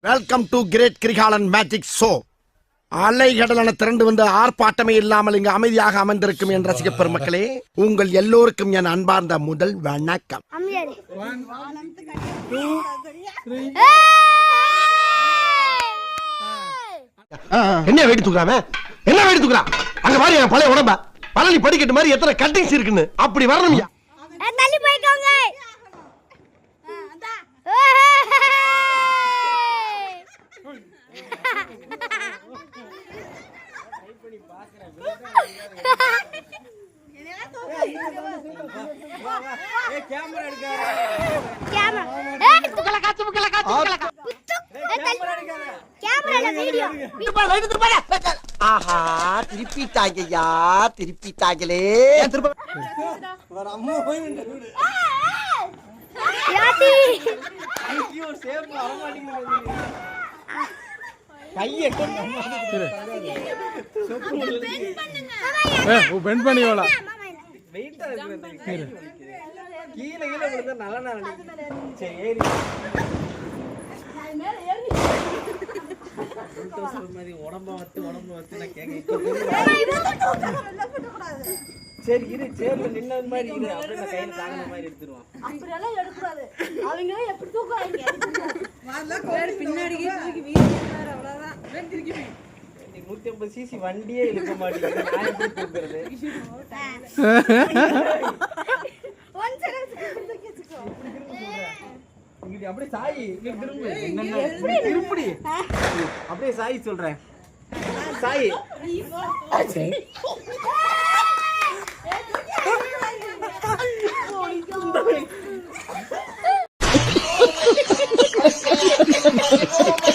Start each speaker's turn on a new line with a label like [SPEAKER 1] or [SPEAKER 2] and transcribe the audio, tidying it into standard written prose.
[SPEAKER 1] Welcome to great Kirikalan magic show. அலைகடலான திரண்டு வந்து ஆர்ப்பாட்டமே இல்லாமல் இங்கு அமைதியாக அமர்ந்திருக்கும் என் ரசிக பெருமக்களே, உங்கள் எல்லோருக்கும் என் அன்பார்ந்த முதல் வணக்கம்.
[SPEAKER 2] என்ன வெடி தூக்குறாம? என்ன வெடி தூக்குறா? அங்க பாரு என் பழைய உடம்ப. பழனி படிக்கட்டு மாதிரி எத்தனை கட்டிங்ஸ் இருக்குன்னு அப்படி வரணும்யா.
[SPEAKER 3] தள்ளி போய்க்கோங்க.
[SPEAKER 2] திருப்பிட்டாங்கய்யா, திருப்பிட்டாங்களே.
[SPEAKER 4] பெண்ட் பண்ணி வாடா.
[SPEAKER 5] கீழே விழுந்தா நல்லா சரி உடம்ப வச்சு நான் கேட்க சரி இரு சேர்ல நின்ன மாதிரி இரு அப்படியே நான் கையில தாங்கின மாதிரி எடுத்துருவான்.
[SPEAKER 3] அப்படியெல்லாம் எடுக்கக்கூடாது. அவங்க எப்படி தூக்குறாங்க?
[SPEAKER 6] பின்னாடி தூக்கி வீசுறாரு, அவ்வளவுதான்.
[SPEAKER 5] 150 சிசி வண்டியே இழுக்க மாட்டேங்குது. நான் எப்படி தூக்குறது? இங்க அப்படியே சாயி திரும்பு. என்னென்ன திருப்படி அப்படியே சாயி சொல்றேன். சாயி
[SPEAKER 3] Oh,